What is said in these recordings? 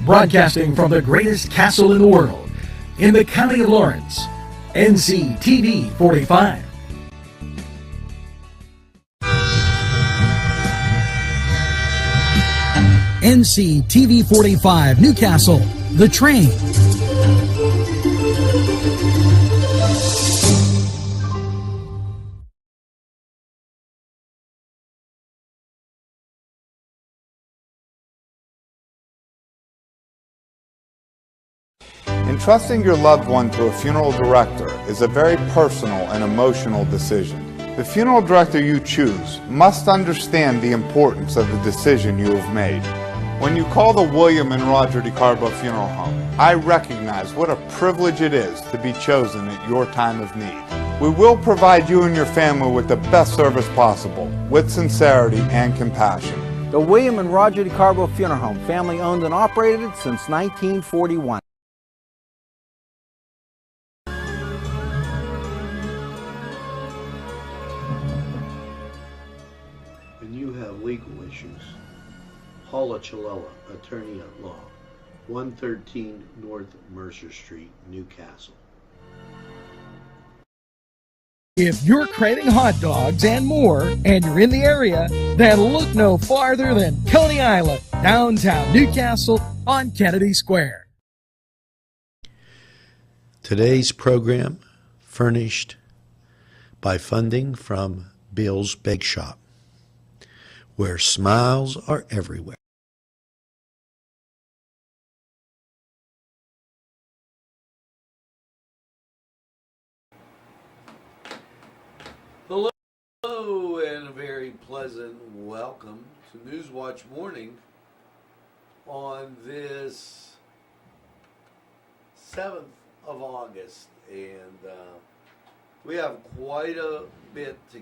Broadcasting from the greatest castle in the world, in the county of Lawrence, NCTV45. NCTV45 Newcastle, The Train. Entrusting your loved one to a funeral director is a very personal and emotional decision. The funeral director you choose must understand the importance of the decision you have made. When you call the William and Roger DeCarbo Funeral Home, I recognize what a privilege it is to be chosen at your time of need. We will provide you and your family with the best service possible, with sincerity and compassion. The William and Roger DeCarbo Funeral Home, family owned and operated since 1941. And you have legal issues. Paula Chalella, attorney at law, 113 North Mercer Street, Newcastle. If you're craving hot dogs and more, and you're in the area, then look no farther than Coney Island, downtown Newcastle on Kennedy Square. Today's program furnished by funding from Bill's Bake Shop, where smiles are everywhere. Hello and a very pleasant welcome to Newswatch Morning on this 7th of August, and we have quite a bit to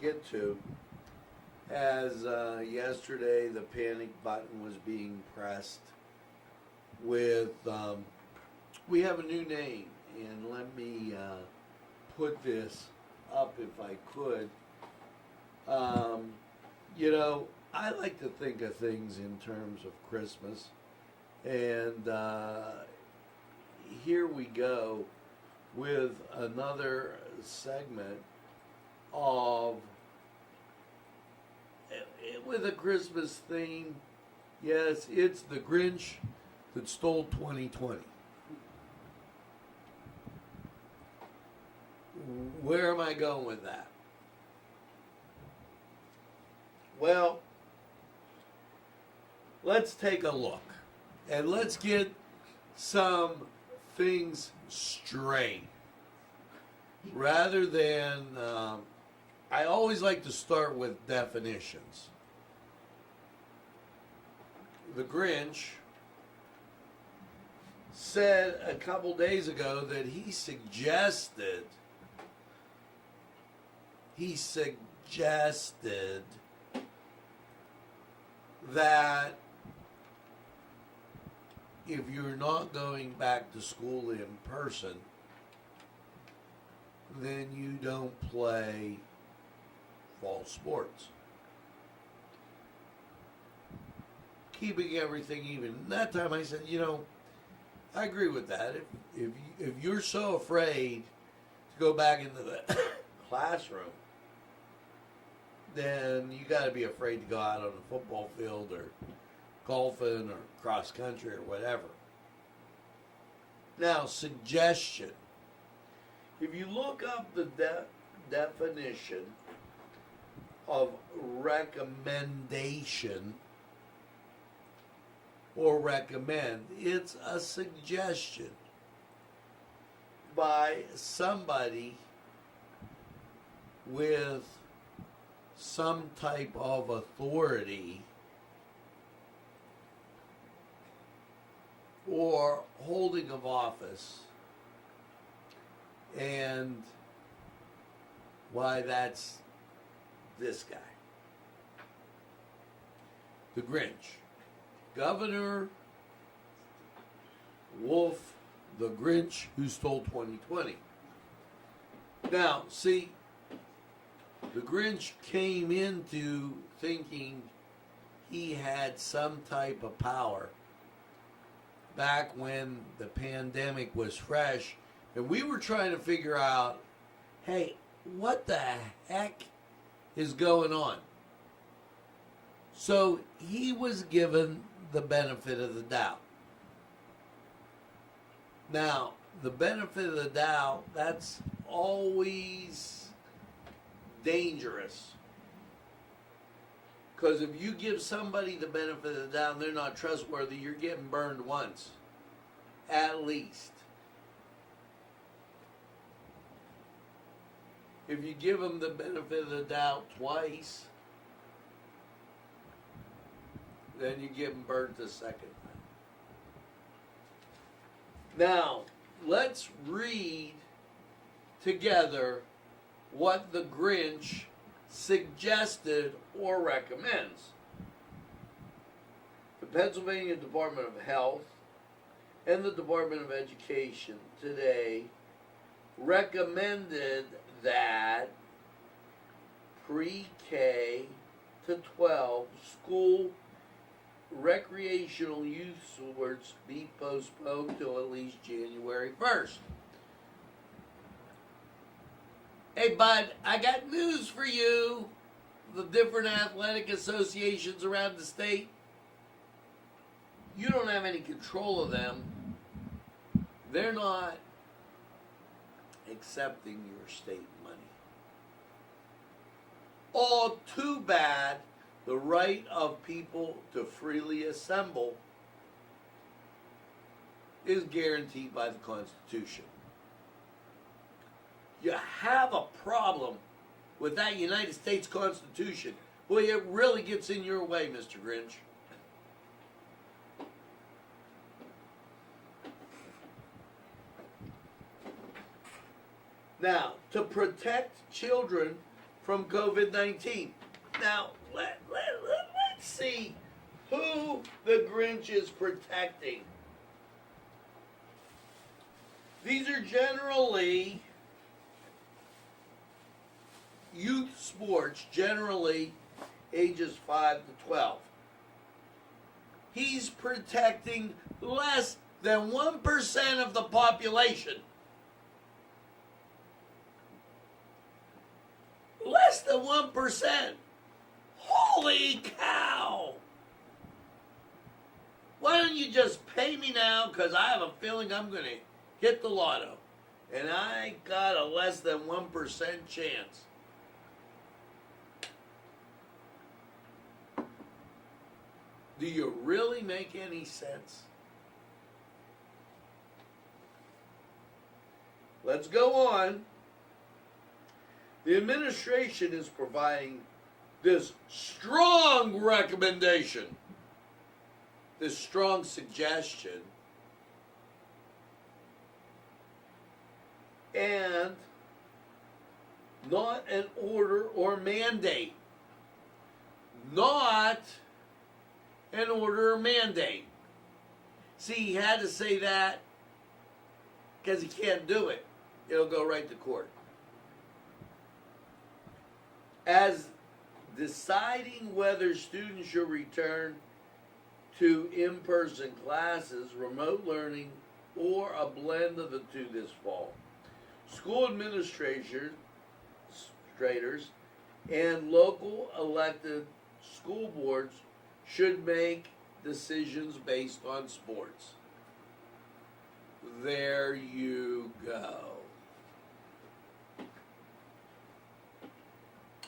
get to, as yesterday the panic button was being pressed with we have a new name, and let me put this up if I could. You know, I like to think of things in terms of Christmas, and here we go with another segment of with a Christmas theme. Yes, it's the Grinch that stole 2020. Where am I going with that? Well, let's take a look and let's get some things straight. Rather than, I always like to start with definitions. The Grinch said a couple days ago that he suggested that if you're not going back to school in person, then you don't play fall sports. Keeping everything even. That time I said, you know, I agree with that. If you're so afraid to go back into the classroom, then you got to be afraid to go out on a football field or golfing or cross country or whatever. Now, suggestion. If you look up the definition of recommendation or recommend, it's a suggestion by somebody with some type of authority or holding of office, and why that's this guy, the Grinch. Governor Wolf, the Grinch who stole 2020. Now, see, the Grinch came into thinking he had some type of power back when the pandemic was fresh, and we were trying to figure out, hey, what the heck is going on? So he was given the benefit of the doubt. Now, the benefit of the doubt, that's always dangerous. Because if you give somebody the benefit of the doubt and they're not trustworthy, you're getting burned once, at least. If you give them the benefit of the doubt twice, then you give them burnt the second time. Now, let's read together what the Grinch suggested or recommends. The Pennsylvania Department of Health and the Department of Education today recommended that pre-K to 12 school recreational youth sports be postponed till at least January 1st. Hey, bud, I got news for you. The different athletic associations around the state, you don't have any control of them. They're not accepting your state money. All too bad. The right of people to freely assemble is guaranteed by the Constitution. You have a problem with that United States Constitution. Boy, it really gets in your way, Mr. Grinch. Now, to protect children from COVID-19. Now, let's see who the Grinch is protecting. These are generally youth sports, generally ages 5 to 12. He's protecting less than 1% of the population. Less than 1%. Holy cow! Why don't you just pay me now, because I have a feeling I'm going to hit the lotto. And I got a less than 1% chance. Do you really make any sense? Let's go on. The administration is providing this strong recommendation, this strong suggestion, and not an order or mandate. Not an order or mandate. See, he had to say that because he can't do it. It'll go right to court. As deciding whether students should return to in-person classes, remote learning, or a blend of the two this fall. School administrators and local elected school boards should make decisions based on sports. There you go.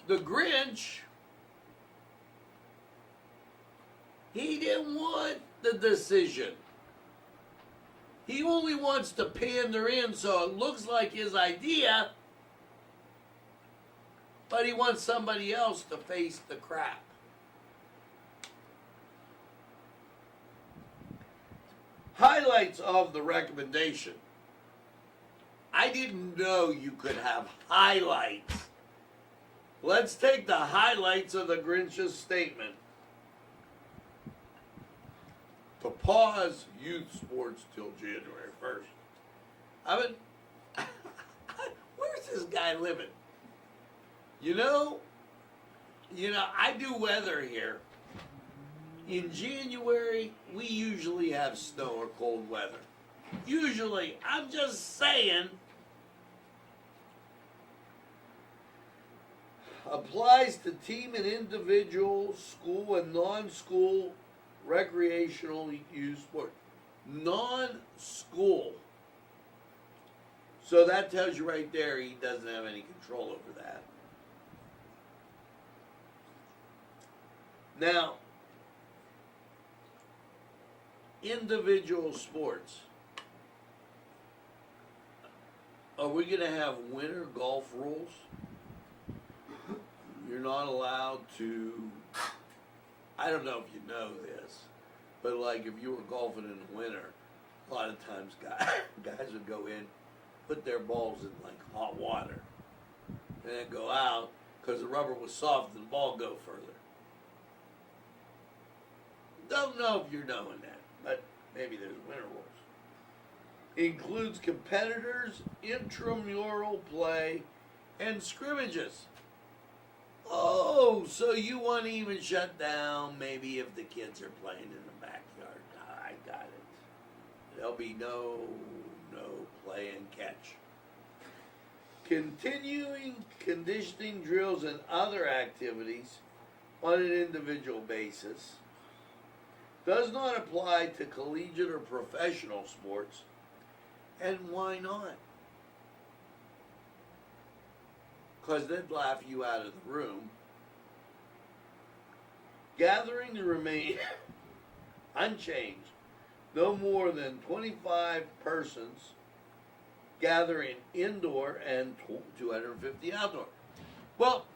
The Grinch, he didn't want the decision. He only wants to pander in so it looks like his idea, but he wants somebody else to face the crap. Highlights of the recommendation. I didn't know you could have highlights. Let's take the highlights of the Grinch's statement. To pause youth sports till January 1st. I mean, where's this guy living? You know, I do weather here. In January, we usually have snow or cold weather. Usually, I'm just saying, applies to team and individual, school and non-school recreational use sport. Non-school. So that tells you right there he doesn't have any control over that. Now, individual sports. Are we going to have winter golf rules? You're not allowed to, I don't know if you know this, but like if you were golfing in the winter, a lot of times guys would go in, put their balls in like hot water, and then go out because the rubber was soft and the ball go further. Don't know if you're knowing that, but maybe there's winter rules. Includes competitors, intramural play, and scrimmages. Oh, so you want to even shut down maybe if the kids are playing in the backyard. I got it. There'll be no play and catch. Continuing conditioning drills and other activities on an individual basis does not apply to collegiate or professional sports. And why not? Because they'd laugh you out of the room. Gatherings remain unchanged. No more than 25 persons gathering indoor and 250 outdoor. Well,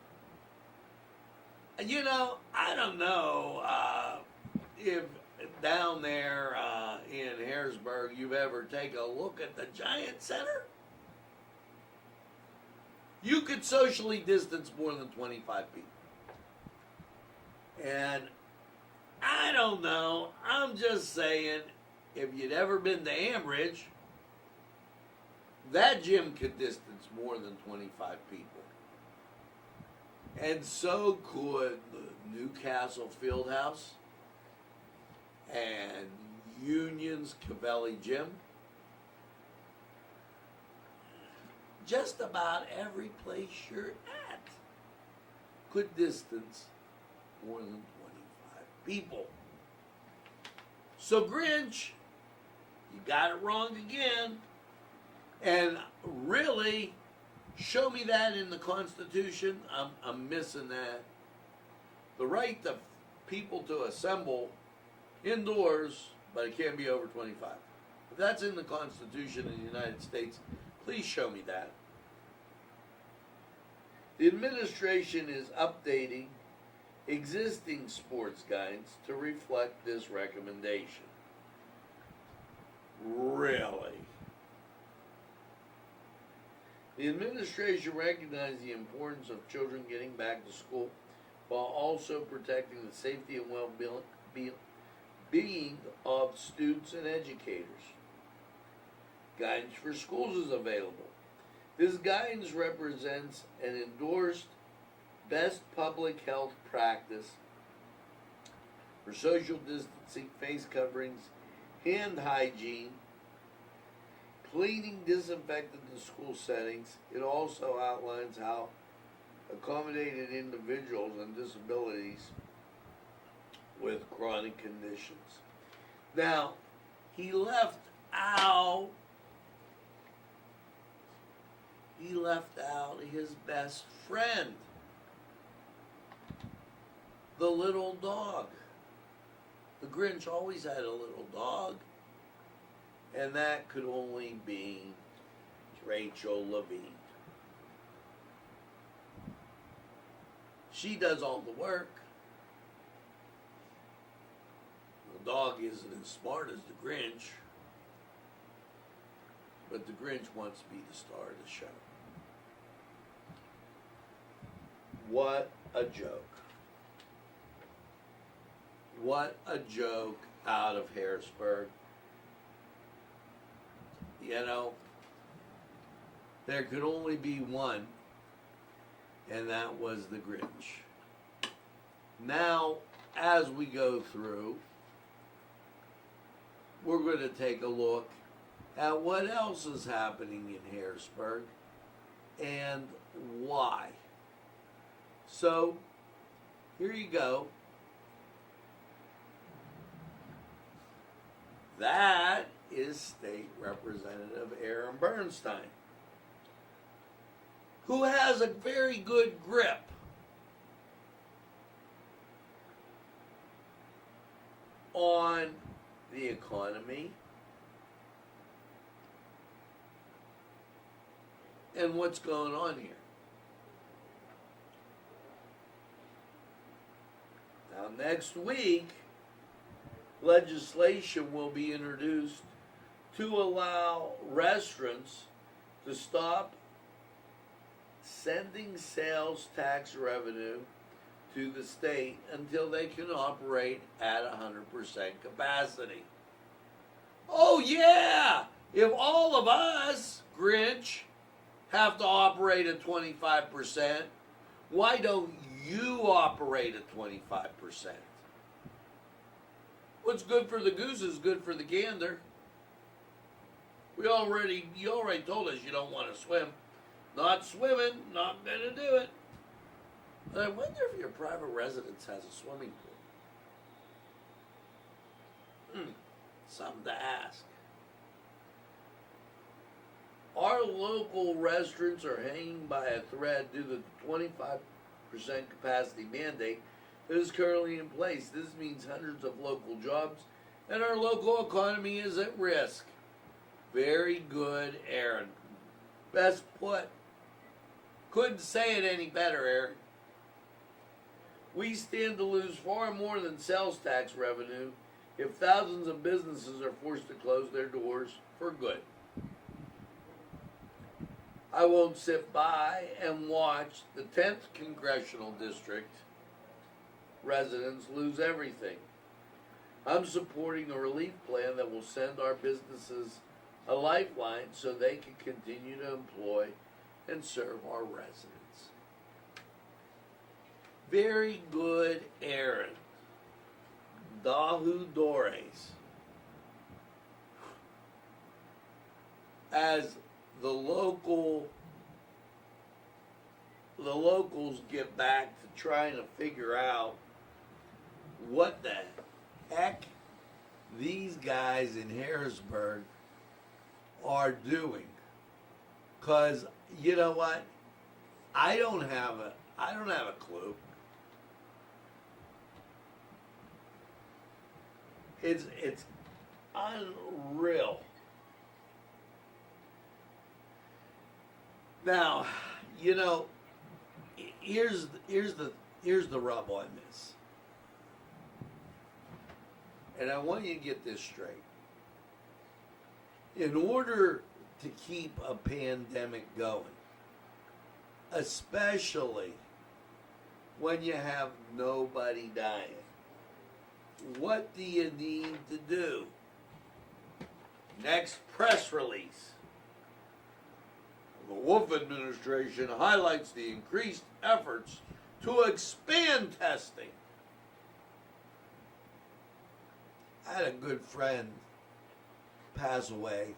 you know, I don't know if down there in Harrisburg you've ever taken a look at the Giant Center. You could socially distance more than 25 people. And I don't know, I'm just saying, if you'd ever been to Ambridge, that gym could distance more than 25 people. And so could the Newcastle Fieldhouse and Union's Cavelli Gym. Just about every place you're at could distance more than 25 people. So Grinch, you got it wrong again. And really, show me that in the Constitution. I'm missing that. The right to people to assemble indoors, but it can't be over 25. If that's in the Constitution in the United States, please show me that. The administration is updating existing sports guides to reflect this recommendation. Really? The administration recognized the importance of children getting back to school while also protecting the safety and well-being of students and educators. Guidance for schools is available. This guidance represents an endorsed best public health practice for social distancing, face coverings, hand hygiene, cleaning, disinfecting the school settings. It also outlines how accommodated individuals and disabilities with chronic conditions. Now, he left out his best friend, the little dog. The Grinch always had a little dog, and that could only be Rachel Levine. She does all the work. The dog isn't as smart as the Grinch, but the Grinch wants to be the star of the show. What a joke. What a joke out of Harrisburg. You know, there could only be one, and that was the Grinch. Now, as we go through, we're going to take a look at what else is happening in Harrisburg and why. So, here you go. That is State Representative Aaron Bernstein, who has a very good grip on the economy and what's going on here. Now, next week, legislation will be introduced to allow restaurants to stop sending sales tax revenue to the state until they can operate at 100% capacity. Oh yeah! If all of us, Grinch, have to operate at 25%, why don't you operate at 25%? What's good for the goose is good for the gander. You already told us you don't want to swim. Not swimming, not gonna do it. I wonder if your private residence has a swimming pool. Something to ask. Our local restaurants are hanging by a thread due to the 25% capacity mandate that is currently in place. This means hundreds of local jobs and our local economy is at risk. Very good, Aaron. Best put. Couldn't say it any better, Aaron. We stand to lose far more than sales tax revenue if thousands of businesses are forced to close their doors for good. I won't sit by and watch the 10th Congressional District residents lose everything. I'm supporting a relief plan that will send our businesses a lifeline so they can continue to employ and serve our residents. Very good, Aaron. Dahu Dores. As the locals get back to trying to figure out what the heck these guys in Harrisburg are doing. 'Cause you know what? I don't have a clue. It's unreal. Now, you know, here's the rub on this. And I want you to get this straight. In order to keep a pandemic going, especially when you have nobody dying, what do you need to do? Next press release. The Wolf administration highlights the increased efforts to expand testing. I had a good friend pass away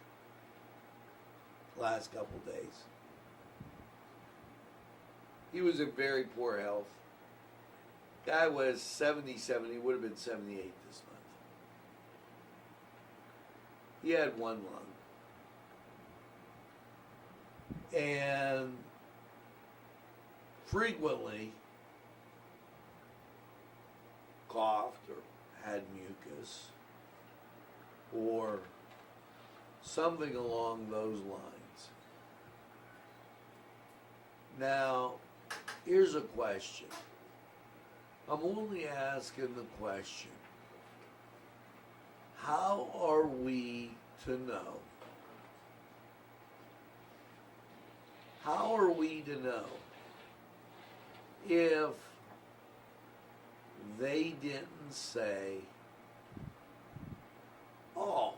last couple days. He was in very poor health. Guy was 77, he would have been 78 this month. He had one lung. And frequently coughed or had mucus or something along those lines. Now, here's a question. I'm only asking the question, how are we to know? How are we to know if they didn't say, oh,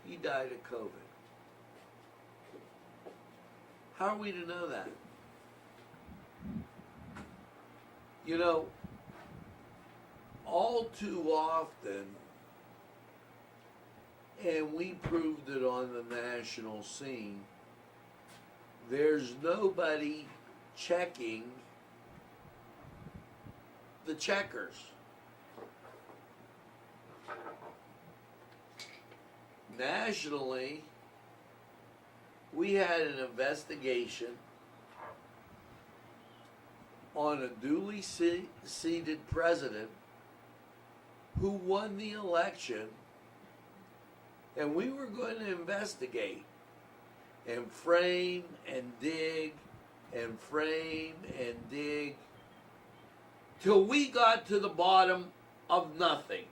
he died of COVID? How are we to know that? You know, all too often, and we proved it on the national scene, there's nobody checking the checkers. Nationally, we had an investigation on a duly seated president who won the election, and we were going to investigate and frame and dig and frame and dig till we got to the bottom of nothing.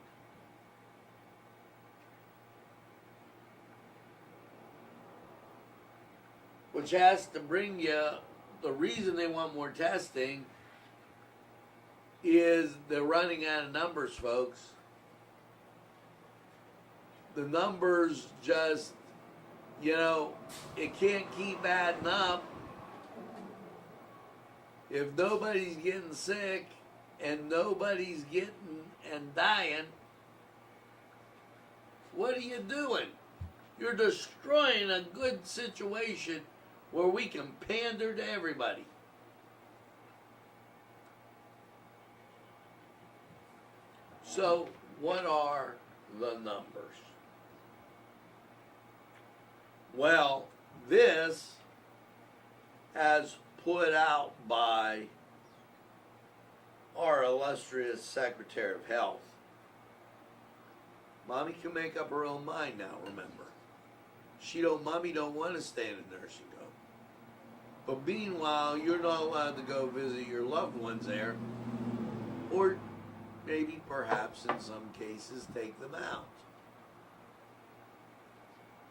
Which has to bring you, the reason they want more testing is they're running out of numbers, folks. The numbers just, it can't keep adding up. If nobody's getting sick and nobody's getting and dying, what are you doing? You're destroying a good situation where we can pander to everybody. So, what are the numbers? Well, this as put out by our illustrious Secretary of Health. Mommy can make up her own mind now, remember. Mommy don't want to stay in a nursing home. But meanwhile, you're not allowed to go visit your loved ones there, or maybe perhaps in some cases take them out.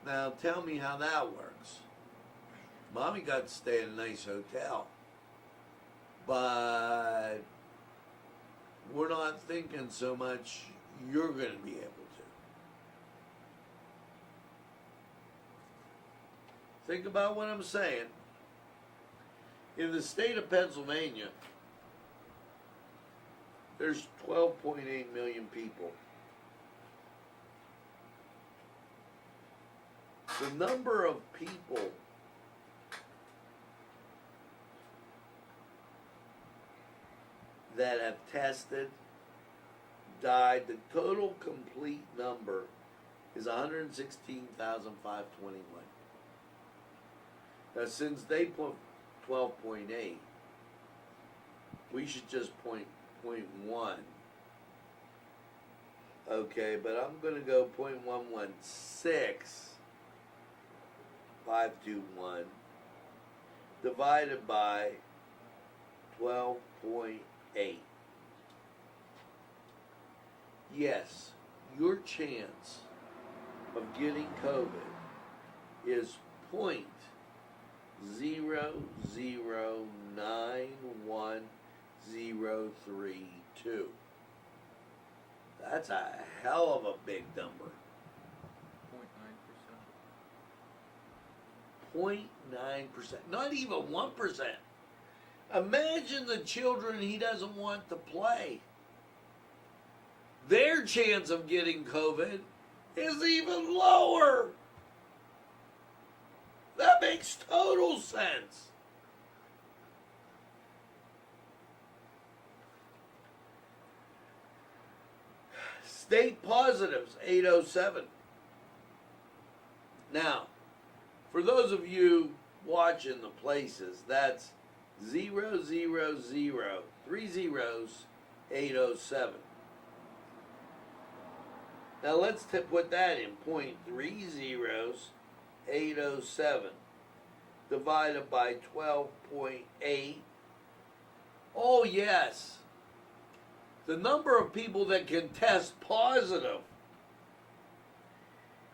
Now tell me how that works. Mommy got to stay in a nice hotel, but we're not thinking so much you're going to be able to. Think about what I'm saying. In the state of Pennsylvania, there's 12.8 million people. The number of people that have tested, died, the total complete number is 116,521. Now, since they put 12.8, we should just point 0.1. Okay, but I'm going to go 0.116521 divided by 12.8. Yes, your chance of getting COVID is 0.00911032. That's a hell of a big number. 0.9%. 0.9%. Not even 1%. Imagine the children he doesn't want to play. Their chance of getting COVID is even lower. That makes total sense. State positives, 807. Now, for those of you watching the places, that's 000, 3 zeros, 807. Now let's put that in 0.30, 807 divided by 12.8. Oh yes, the number of people that can test positive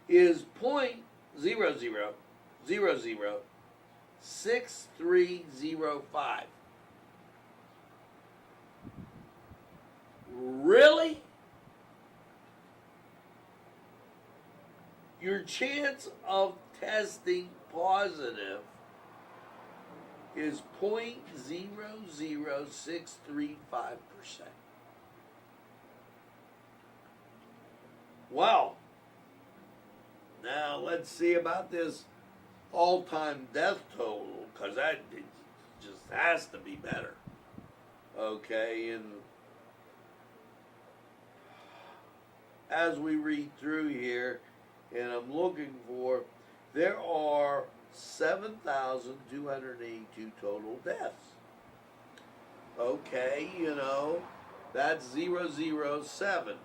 is 0.00006305. Really? Your chance of testing positive is 0.00635%. Well, now let's see about this all-time death total, because that it just has to be better. Okay, and as we read through here, and I'm looking for, there are 7,282 total deaths. Okay, that's 007.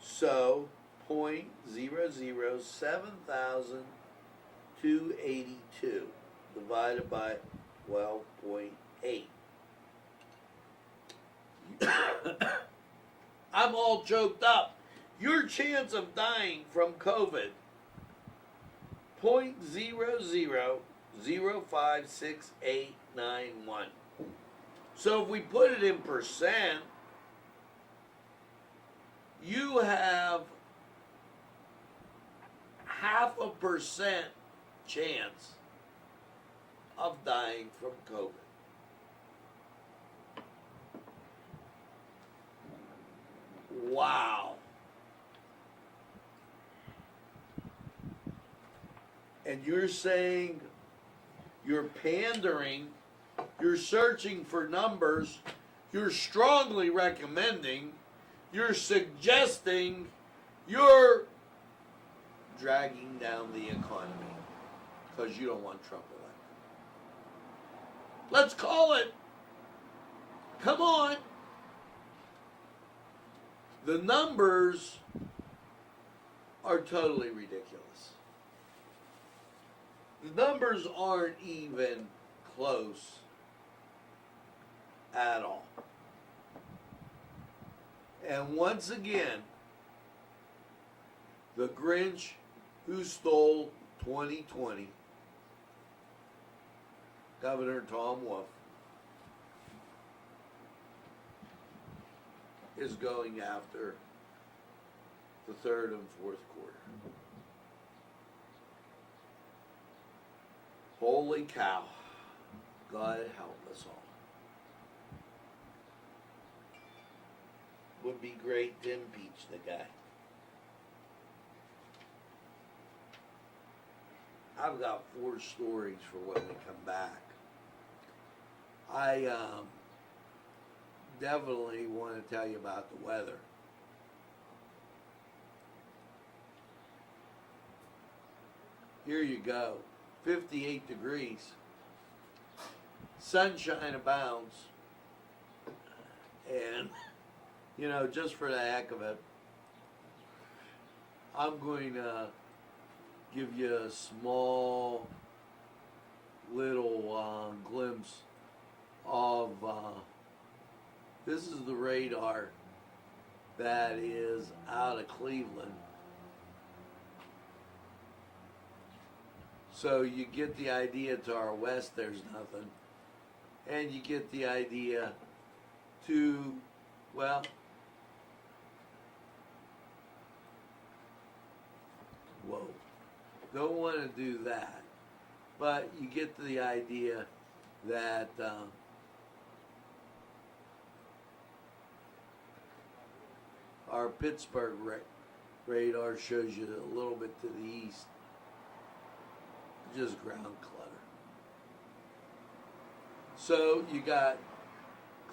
So, 0.007,282 divided by 12.8. I'm all choked up. Your chance of dying from COVID, 0.00056891. So if we put it in percent, you have 0.5% chance of dying from COVID. Wow. And you're saying you're pandering, you're searching for numbers, you're strongly recommending, you're suggesting, you're dragging down the economy because you don't want Trump elected. Let's call it. Come on. The numbers are totally ridiculous. The numbers aren't even close at all. And once again, the Grinch who stole 2020, Governor Tom Wolf, is going after the third and fourth quarter. Holy cow. God help us all. Would be great to impeach the guy. I've got 4 stories for when we come back. I definitely want to tell you about the weather. Here you go. 58 degrees. Sunshine abounds. And, just for the heck of it, I'm going to give you a small little glimpse of this is the radar that is out of Cleveland. So you get the idea to our west there's nothing. And you get the idea to, well, whoa, don't want to do that. But you get the idea that our Pittsburgh radar shows you a little bit to the east. Just ground clutter. So you got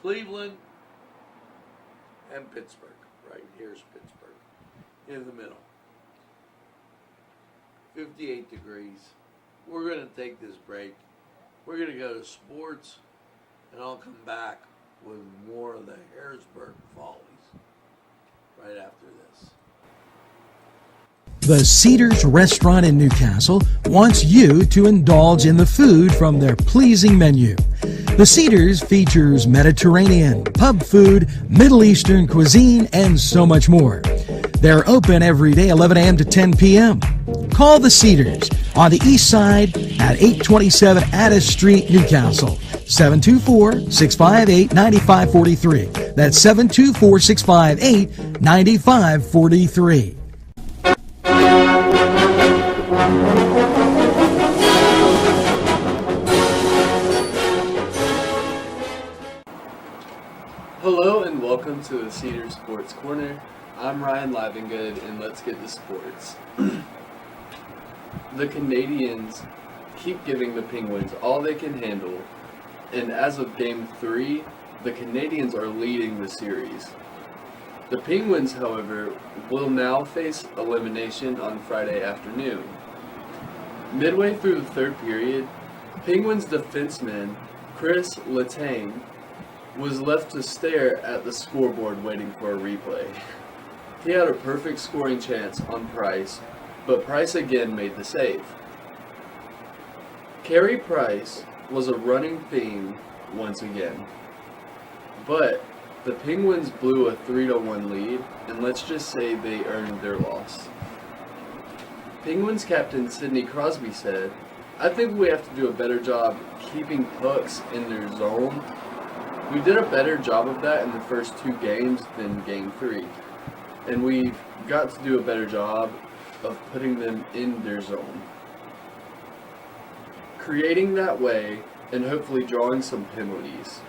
Cleveland and Pittsburgh. Right here's Pittsburgh in the middle. 58 degrees. We're going to take this break. We're going to go to sports, and I'll come back with more of the Harrisburg Follies right after this. The Cedars Restaurant in Newcastle wants you to indulge in the food from their pleasing menu. The Cedars features Mediterranean, pub food, Middle Eastern cuisine, and so much more. They're open every day, 11 a.m. to 10 p.m. Call the Cedars on the east side at 827 Addis Street, Newcastle. 724-658-9543. That's 724-658-9543. Hello and welcome to the Cedars Sports Corner. I'm Ryan Livengood, and let's get to sports. The Canadians keep giving the Penguins all they can handle, and as of Game 3, the Canadians are leading the series. The Penguins, however, will now face elimination on Friday afternoon. Midway through the third period, Penguins defenseman Chris Letang was left to stare at the scoreboard waiting for a replay. He had a perfect scoring chance on Price, but Price again made the save. Carey Price was a running theme once again, but the Penguins blew a 3-1 lead, and let's just say they earned their loss. Penguins captain Sidney Crosby said, "I think we have to do a better job keeping pucks in their zone. We did a better job of that in the first 2 games than Game 3, and we've got to do a better job of putting them in their zone. Creating that way and hopefully drawing some penalties.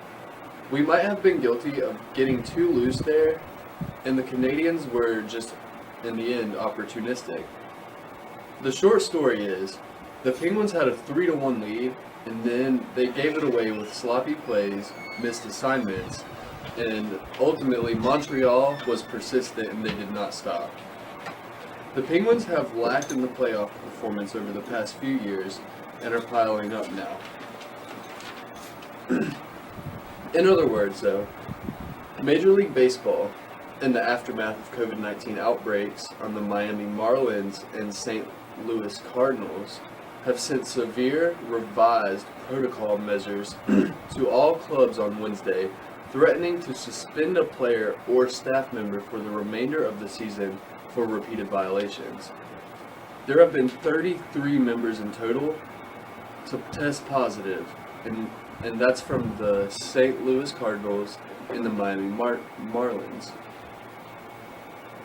We might have been guilty of getting too loose there, and the Canadians were just, in the end, opportunistic." The short story is, the Penguins had a 3-1 lead, and then they gave it away with sloppy plays, missed assignments, and ultimately Montreal was persistent and they did not stop. The Penguins have lacked in the playoff performance over the past few years and are piling up now. In other words, though, Major League Baseball, in the aftermath of COVID-19 outbreaks on the Miami Marlins and St. Louis Cardinals, have sent severe revised protocol measures to all clubs on Wednesday, threatening to suspend a player or staff member for the remainder of the season for repeated violations. There have been 33 members in total to test positive, and that's from the St. Louis Cardinals and the Miami Marlins.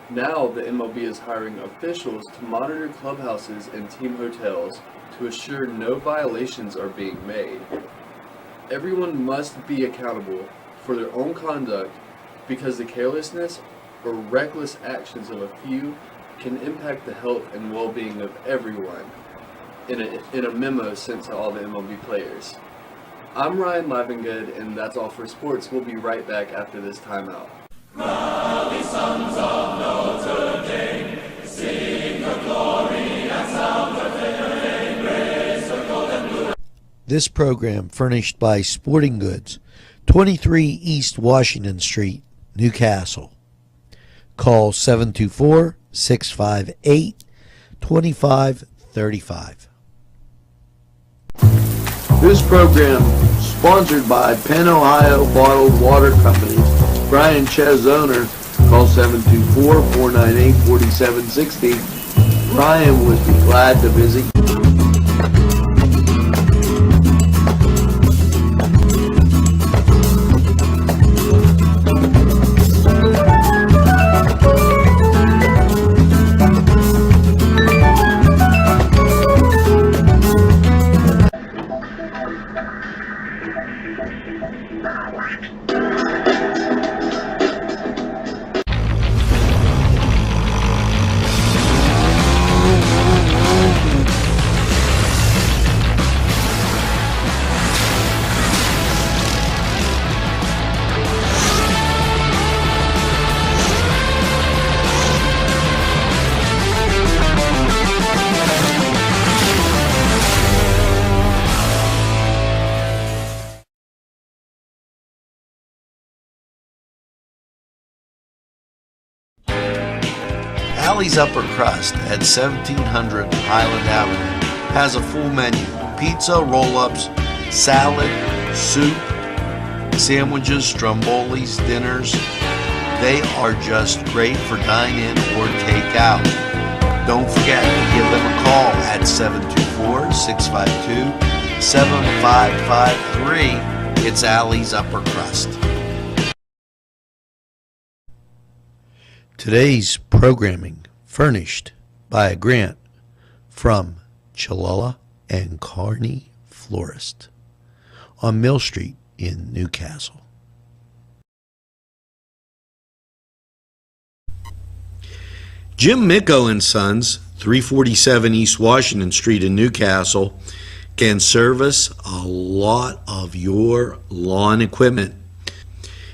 Now the MLB is hiring officials to monitor clubhouses and team hotels to assure no violations are being made. Everyone must be accountable for their own conduct because the carelessness or reckless actions of a few can impact the health and well-being of everyone, in a memo sent to all the MLB players. I'm Ryan Livengood, and that's all for sports. We'll be right back after this timeout. Rally, sons of Notre Dame, sing the glory and sound the fame, raise the golden blue. This program furnished by Sporting Goods, 23 East Washington Street, Newcastle. Call 724-658-2535. This program sponsored by Penn Ohio Bottled Water Company. Brian Ches, owner. Call 724-498-4760. Brian would be glad to visit. Alley's Upper Crust at 1700 Highland Avenue has a full menu: pizza, roll-ups, salad, soup, sandwiches, strombolis, dinners. They are just great for dine-in or take-out. Don't forget to give them a call at 724-652-7553. It's Alley's Upper Crust. Today's programming furnished by a grant from Chalala and Carney Florist on Mill Street in Newcastle. Jim Micco and Sons, 347 East Washington Street in Newcastle, can service a lot of your lawn equipment.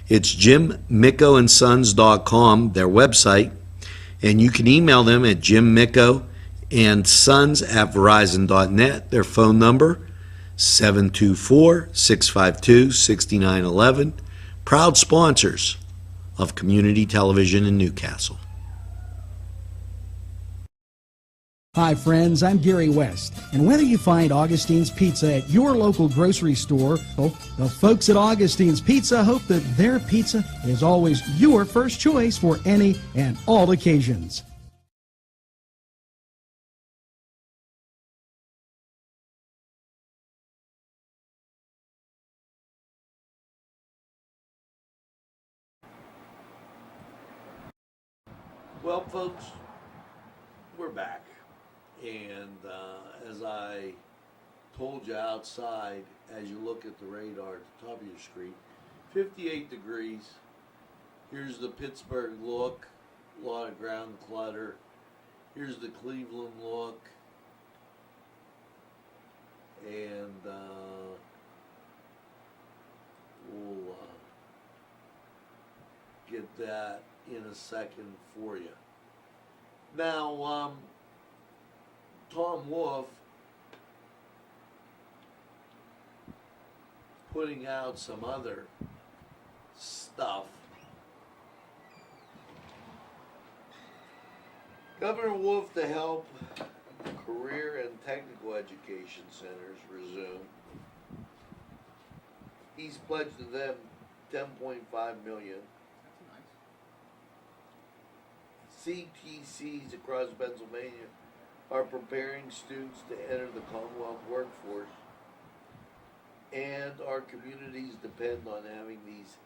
It's jimmiccoandsons.com, their website, and you can email them at jimmiccoandsons@verizon.net. Their phone number, 724-652-6911. Proud sponsors of community television in Newcastle. Hi friends, I'm Gary West, and whether you find Augustine's Pizza at your local grocery store, well, the folks at Augustine's Pizza hope that their pizza is always your first choice for any and all occasions. Well, folks, we're back. And as I told you outside, as you look at the radar at the top of your screen, 58 degrees. Here's the Pittsburgh look, a lot of ground clutter. Here's the Cleveland look. And we'll get that in a second for you. Now, Tom Wolf putting out some other stuff. Governor Wolf to help career and technical education centers resume. He's pledged to them $10.5 million. CTCs across Pennsylvania are preparing students to enter the Commonwealth workforce, and our communities depend on having these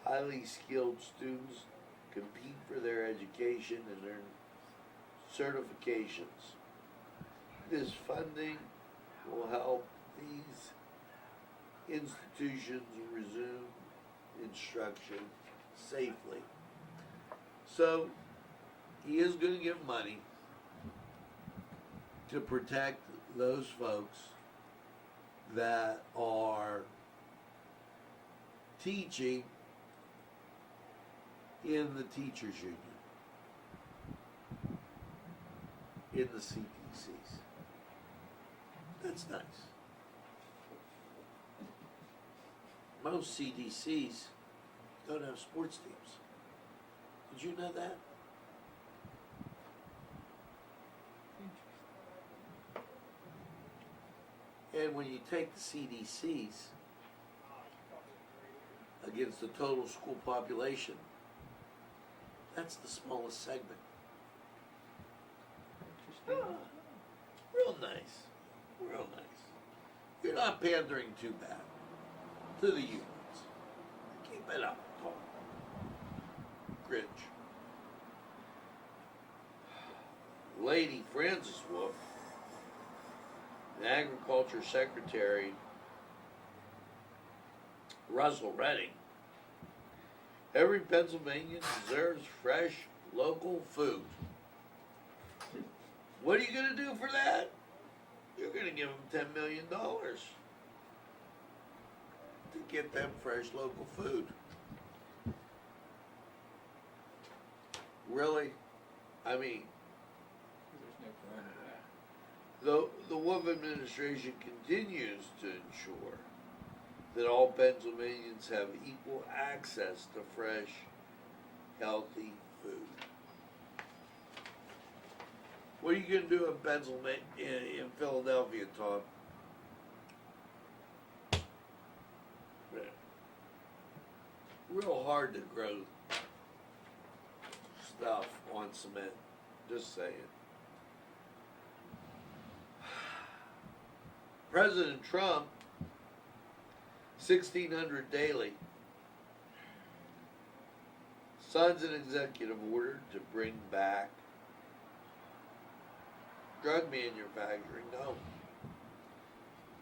highly skilled students compete for their education and earn certifications. This funding will help these institutions resume instruction safely. So he is going to give money to protect those folks that are teaching in the teachers union, in the CTCs. That's nice. Most CDCs don't have sports teams. Did you know that? And when you take the CDCs against the total school population, that's the smallest segment. Real nice. Real nice. You're not pandering too bad to the unions. Keep it up, Tom. Grinch. Lady Frances Wolf, the Agriculture Secretary Russell Redding. Every Pennsylvanian deserves fresh, local food. What are you going to do for that? You're going to give them $10 million to get them fresh, local food. Really? I mean, the Wolf administration continues to ensure that all Pennsylvanians have equal access to fresh, healthy food. What are you going to do in Pennsylvania, in Philadelphia, Tom? Real hard to grow stuff on cement. Just saying. President Trump, 1600 daily, signs an executive order to bring back drug manufacturing. No.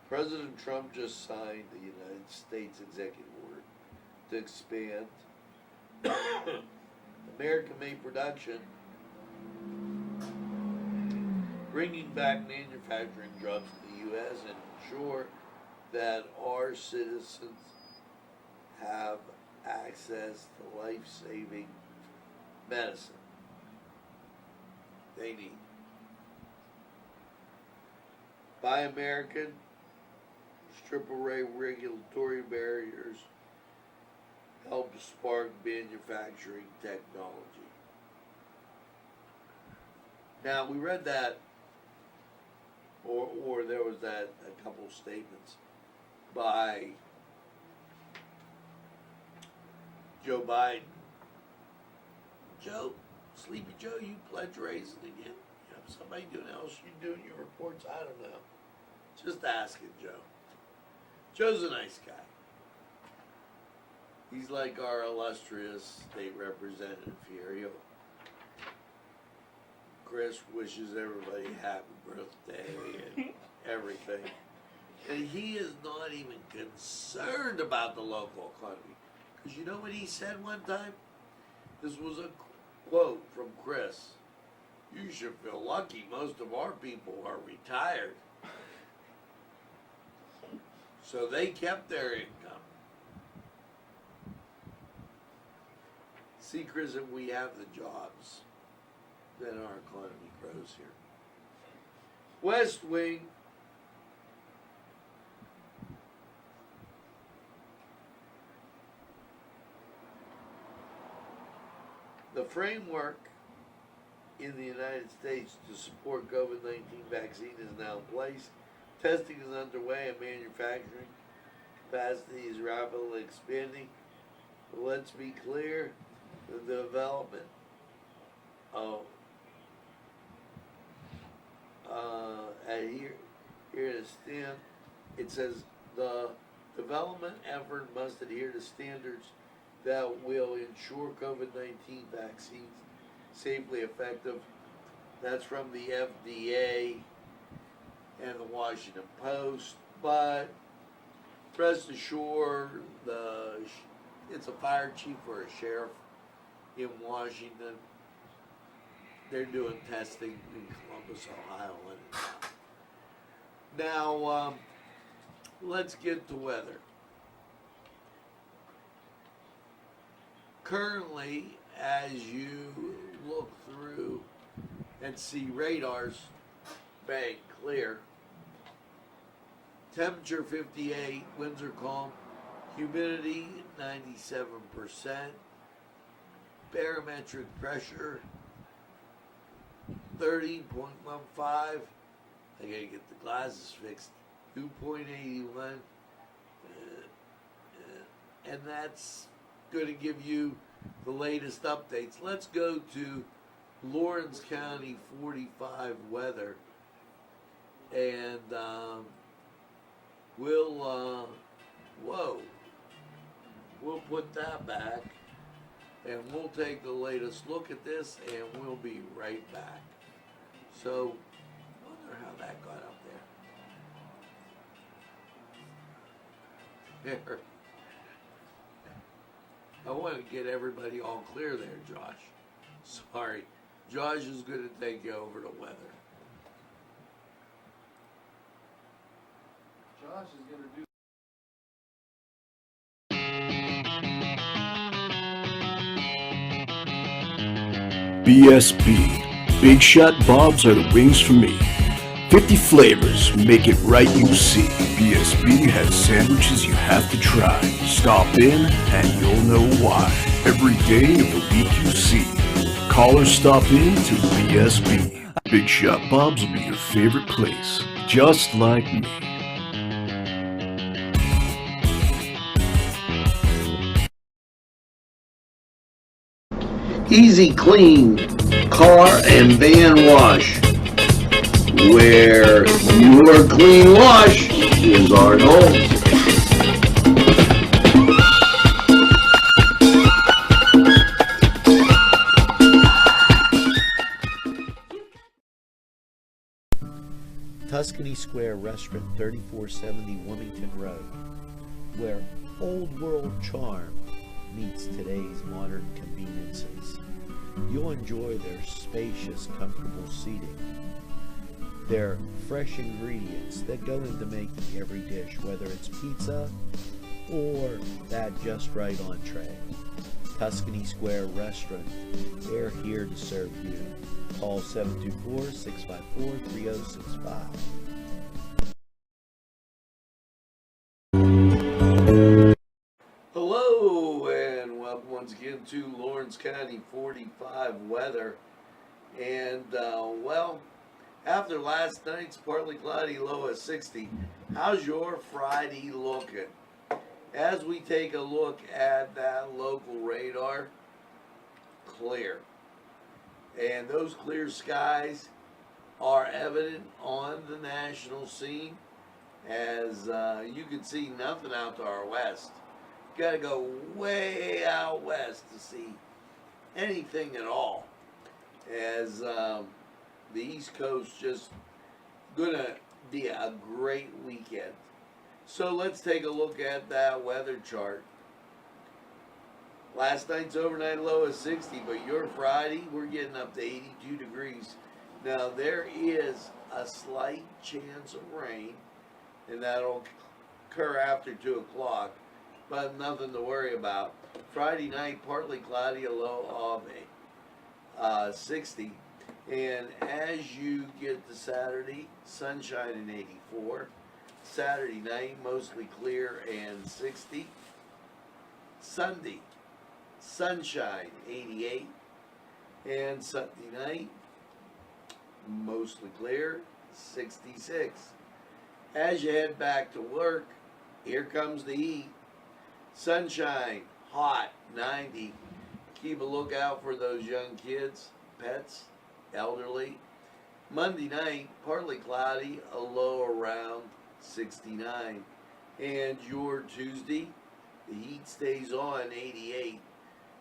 President Trump just signed the United States executive order to expand American-made production bringing back manufacturing drugs to the U.S. and ensure that our citizens have access to life-saving medicine they need. Buy American, strip away regulatory barriers, help spark manufacturing technology. Now, we read that, or there was that, a couple statements by Joe Biden. Joe, Sleepy Joe, you plagiarizing again? You have somebody doing else you doing your reports? I don't know. Just asking Joe. Joe's a nice guy. He's like our illustrious state representative here. Chris wishes everybody happy birthday and everything. And he is not even concerned about the local economy. Because you know what he said one time? This was a quote from Chris. You should feel lucky most of our people are retired. So they kept their income. See, Chris, if we have the jobs, then our economy grows here. West Wing. The framework in the United States to support COVID-19 vaccine is now in place. Testing is underway and manufacturing capacity is rapidly expanding. But let's be clear, the development of here to stand, it says the development effort must adhere to standards that will ensure COVID-19 vaccines safely effective. That's from the FDA and the Washington Post. But rest assured, it's a fire chief or a sheriff in Washington. They're doing testing in Columbus, Ohio. Now, let's get to weather. Currently, as you look through and see radars bang clear, temperature 58, winds are calm, humidity 97%, barometric pressure 30.15. I gotta get the glasses fixed. 2.81, and that's going to give you the latest updates. Let's go to Lawrence County 45 weather, and we'll put that back, and we'll take the latest look at this, and we'll be right back. So, I wonder how that got up there. There. I want to get everybody all clear there, Josh. Sorry. Josh is going to take you over to weather. Josh is going to do... BSB. Big Shot Bobs are the wings for me. 50 flavors, make it right, you see. BSB has sandwiches you have to try. Stop in and you'll know why. Every day of the week you see. Call or stop in to BSB. Big Shot Bobs will be your favorite place, just like me. Easy Clean Car and Van Wash, where your clean wash is our goal. Tuscany Square Restaurant, 3470 Wilmington Road, where old world charm meets today's modern conveniences. You'll enjoy their spacious, comfortable seating, They're fresh ingredients that go into making every dish, whether it's pizza or that just right entree. Tuscany Square Restaurant, they're here to serve you. Call 724-654-3065. Hello, and welcome once again to Lawrence County 45 weather. And, well, after last night's partly cloudy low of 60, how's your Friday looking? As we take a look at that local radar, clear. And those clear skies are evident on the national scene, as you can see nothing out to our west. Got to go way out west to see anything at all, as the East Coast just gonna be a great weekend. So let's take a look at that weather chart. Last night's overnight low is 60, but your Friday, we're getting up to 82 degrees. Now, there is a slight chance of rain, and that'll occur after 2 o'clock, but nothing to worry about. Friday night, partly cloudy, a low of 60. And as you get to Saturday, sunshine in 84. Saturday night, mostly clear and 60. Sunday, sunshine, 88. And Sunday night, mostly clear, 66. As you head back to work, here comes the heat. Sunshine, hot, 90. Keep a lookout for those young kids, pets, elderly. Monday night, partly cloudy, a low around 69. And your Tuesday, the heat stays on, 88.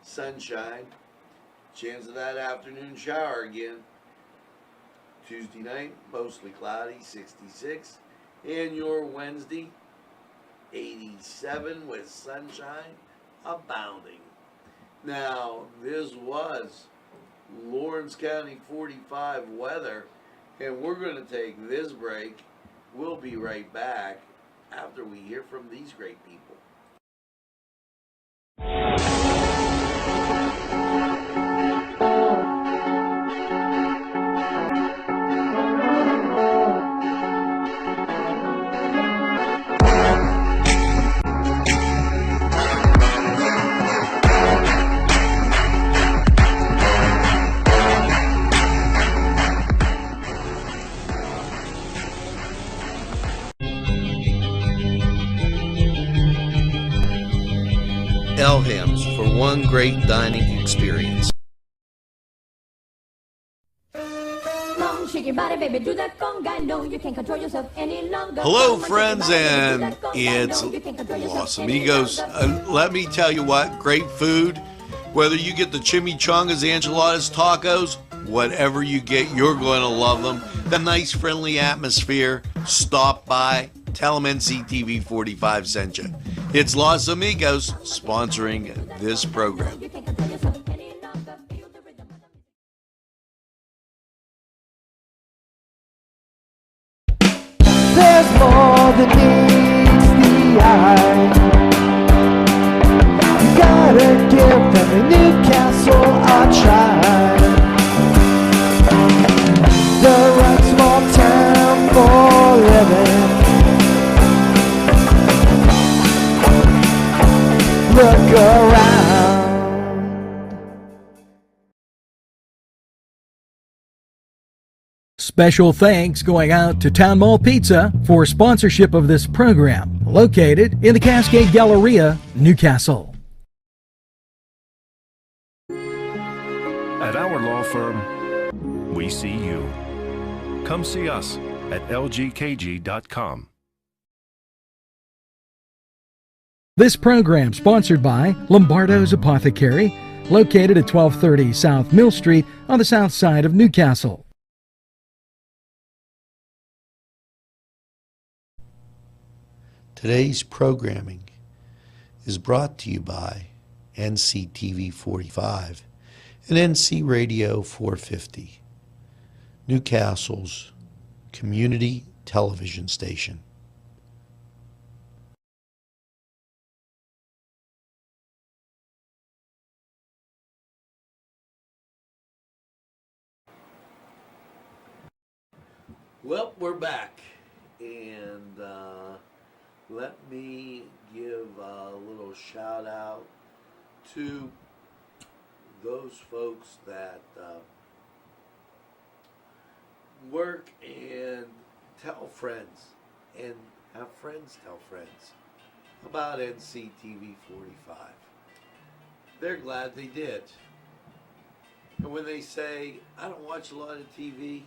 Sunshine, chance of that afternoon shower again. Tuesday night, mostly cloudy, 66. And your Wednesday, 87 with sunshine abounding. Now, this was Lawrence County 45 weather, and we're going to take this break. We'll be right back after we hear from these great people. Elham's for one great dining experience. Hello, friends, and it's Los Amigos. Let me tell you what, great food. Whether you get the chimichangas, enchiladas, tacos, whatever you get, you're going to love them. The nice, friendly atmosphere. Stop by. Tell them NCTV45 sent you. It's Los Amigos sponsoring this program. There's more than meets the eye. You gotta give them a Newcastle a try. The right small town for living. Look around. Special thanks going out to Town Mall Pizza for sponsorship of this program, located in the Cascade Galleria, Newcastle. At our law firm, we see you. Come see us at lgkg.com. This program sponsored by Lombardo's Apothecary, located at 1230 South Mill Street on the south side of Newcastle. Today's programming is brought to you by NCTV45 and NC Radio 450, Newcastle's community television station. Well, we're back, and let me give a little shout out to those folks that work and tell friends, and have friends tell friends about NCTV45. They're glad they did. And when they say, I don't watch a lot of TV,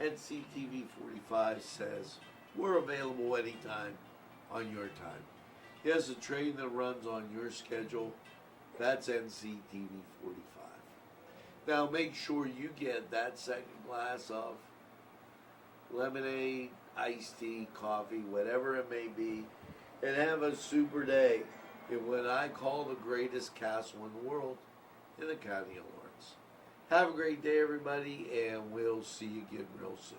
NCTV45 says, we're available anytime on your time. Here's a train that runs on your schedule. That's NCTV45. Now make sure you get that second glass of lemonade, iced tea, coffee, whatever it may be, and have a super day in what I call the greatest castle in the world, in the County of Lawrence. Have a great day, everybody, and we'll see you again real soon.